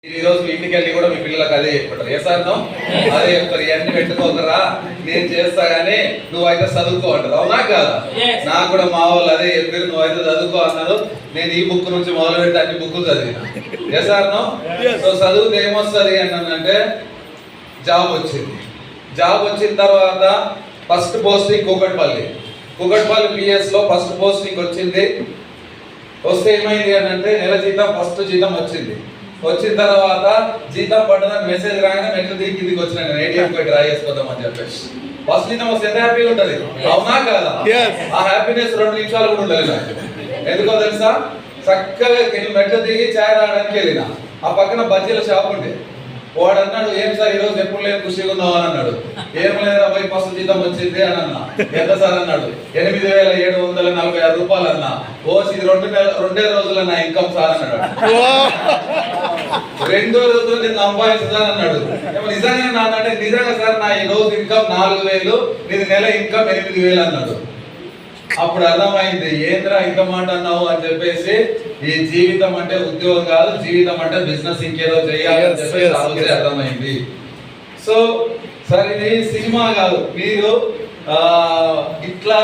ఈ రోజు మీ ఇంటికి వెళ్ళి కూడా మీ పిల్లలకు అదే చెప్పుకుంటారు. ఏ సార్ అదే చెప్తారు, ఇవన్నీ పెట్టుకోకరా నేను చేస్తా గానీ నువ్వైతే చదువుకో అంటారు. అవునా కాదా? నాకు కూడా మా వాళ్ళు అదే చెప్పారు, నువ్వైతే చదువుకో అన్నారు. నేను ఈ బుక్ నుంచి మొదలు పెట్టి అన్ని బుక్కులు చదివిన. ఏ సార్ సో చదువుతే ఏమొస్తుంది అంటే జాబ్ వచ్చింది. జాబ్ వచ్చిన తర్వాత ఫస్ట్ పోస్టింగ్ కూకట్పల్లి పిఎస్ లో ఫస్ట్ పోస్టింగ్ వచ్చింది. వస్తే ఏమైంది అంటే నెల జీతం ఫస్ట్ జీతం వచ్చింది. వచ్చిన తర్వాత జీతం పడ్డదని మెసేజ్ రాగానే మెట్లు దిగి కిందికి వచ్చిన నేను ఏటీఎం పెట్టి రాయేసుకుందామని చెప్పేసి ఫస్ట్ జీతం వస్తే ఎంత హ్యాపీగా ఉంటుంది. అవునా కదా? ఆ హ్యాపీనెస్ 2 నిమిషాలు కూడా ఉండలేదు నాకు. ఎందుకో తెలుసా, చక్కగా మెట్లు దిగి చాయ్ తాగడానికి వెళ్ళిన. ఆ పక్కన బజ్జీల షాప్ ఉండే. వాడు అన్నాడు, ఏం సార్ ఈరోజు ఎప్పుడు లేదు ఖుషిగా ఉన్నావు అని అన్నాడు. ఏం లేదు అబ్బాయి ఫస్ట్ జీతం వచ్చింది అని అన్నా. ఎంత సార్ అన్నాడు. 8,746 రూపాయలు అన్నా. ఓసి ఇది 2 రోజుల నా ఇన్కమ్ సార్ అన్నాడు. 2 రోజులు నేను సంపాదించుతాను అన్నాడు. నిజంగా అంటే నిజంగా సార్ నా ఈ రోజు ఇన్కమ్ 4,000, నీది నెల ఇన్కమ్ 8,000 అన్నాడు. అప్పుడు అర్థమైంది, ఏంద్రా ఇంత మాట అన్నావు అని చెప్పేసి. ఈ జీవితం అంటే ఉద్యోగం కాదు, జీవితం అంటే బిజినెస్, ఇంకేదో చేయాలని చెప్పేసి అర్థమైంది. సో సార్ ఇది సినిమా కాదు, మీరు ఇట్లా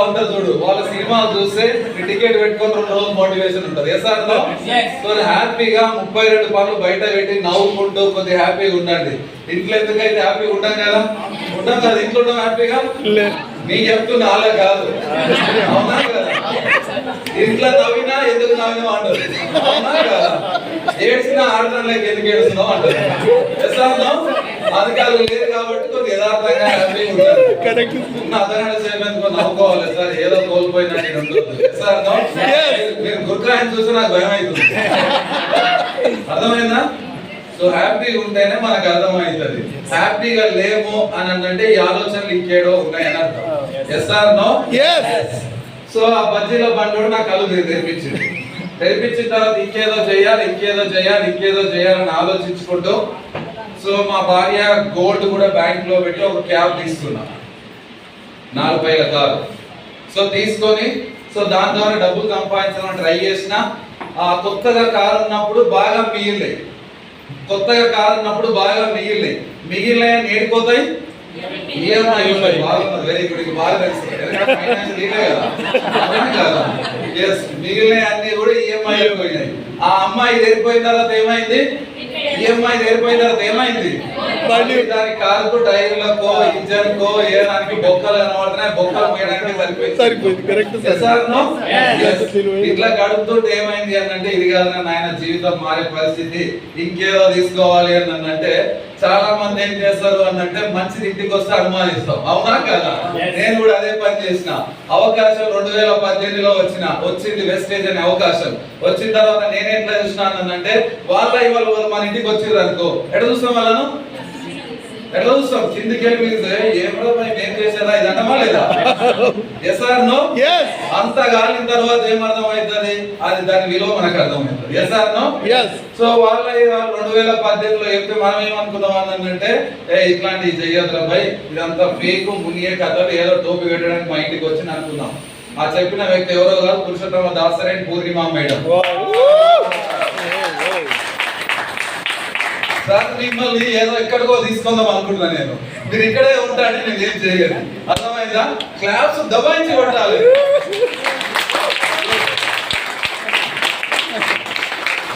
ఉంటుంది చూడు. వాళ్ళ సినిమా చూస్తే టికెట్ పెట్టుకొని 2 రోజులు మోటివేషన్ ఉంటుంది. సో హ్యాపీగా 32 పనులు బయట పెట్టి నవ్వుకుంటూ కొద్దిగా హ్యాపీగా ఉండండి. ఇంట్లో ఎందుకైతే హ్యాపీగా ఉంటాం కదా, ఇంట్లో ఉంటాం హ్యాపీగా. మీకు చెప్తున్నా అలా కాదు. అవునా కదా? ఇంట్లో నవ్వినా ఎందుకు నవ్వినా అంటారు. అవునా కదా? ఏడ్చినా ఆడదాంలోకి ఎందుకు ఏడుస్తున్నావు అంటారు. అధికారులు లేరు కాబట్టి కొద్దిగా యథార్థంగా హ్యాపీగా ఉంటారు. అదనంగా సేపు నవ్వుకోవాలి సార్, ఏదో కోల్పోయినట్టు ఉంటుంది. సార్ మీరు గుర్రాన్ని చూసి నాకు భయం అవుతుంది. అర్థమైందా? సో హ్యాపీగా ఉంటేనే మనకు అర్థమవుతుంది. హ్యాపీగా లేము అని అంటే ఈ ఆలోచనలు ఇంకేడో ఉన్నాయని అర్థం. Yes or no? సో ఆ బజ్జీల బండోడు నా కళ్ళు తెరిపించింది. తెరిపించిన తర్వాత ఇంకేదో చేయాలని ఆలోచించుకుంటూ, సో మా భార్య గోల్డ్ కూడా బ్యాంక్ లో పెట్టి ఒక క్యాబ్ తీసుకున్నా, 4 పైల కారు. సో తీసుకొని సో దాని ద్వారా డబ్బులు సంపాదించాలని ట్రై చేసిన. ఆ కొత్తగా కారు ఉన్నప్పుడు బాగా మిగిలిన ఏడిపోతాయి. ఈఎంఐ ఉంటాయి. బాగున్నది, వెరీ గుడ్. బాగా తెలుసు, మిగిలిన అన్ని కూడా ఈఎంఐ అయిపోయినాయి. ఆ అమ్మాయి తెరిపోయిన తర్వాత ఏమైంది, దాని కారుకు, టైర్లకో, ఇంజన్ కో ఏదానికి బొక్కలు కనబడుతున్నాయి. బొక్కలు పోయడానికి సరిపోయింది. ఇట్లా గడుపుతుంటే ఏమైంది అంటే, ఇది కాదు నాయన జీవితం మారే పరిస్థితి, ఇంకేదో తీసుకోవాలి అని అంటే చాలా మంది ఏం చేస్తారు అంటే మంచిది ఇంటికి వస్తే అనుమానిస్తాం. అవునా కదా? నేను కూడా అదే పని చేసిన. అవకాశం 2018లో వచ్చింది వెస్టేజ్ అనే అవకాశం. వచ్చిన తర్వాత నేను ఎట్లా చూసినాను అంటే, ఇవాళ మన ఇంటికి వచ్చిర్రు అనుకో, ఎట్లా చూస్తాం వాళ్ళను? కిందికి వెళ్ళి ఏం చేసేదా ఇది అంటమా లేదా? Yes or no? అంత కాలిన తర్వాత ఏమర్థం అవుతుంది, అది దాని విలువ మనకు అర్థమవుతుంది. Yes or no? సో వాళ్ళ 2018లో చెప్తే మనం ఏమనుకున్నాం అంటే, ఇట్లాంటివి చెయ్యొద్దురా భయ్, ఇదంతా ఫేక్ మునిగే కథలు, ఏదో టోపీ పెట్టడానికి మా ఇంటికి వచ్చి అనుకున్నాం. ఆ చెప్పిన వ్యక్తి ఎవరో కాదు, పురుషోత్తమ దాసరి పూర్ణిమ మేడం. సార్ మిమ్మల్ని ఏదో ఎక్కడికో తీసుకుందాం అనుకుంటున్నా నేను. మీరు ఇక్కడే ఉంటాడని నేను ఏం చేయలేదు. అర్థమైందా? క్లాప్స్ దబాయించి కొట్టాలి.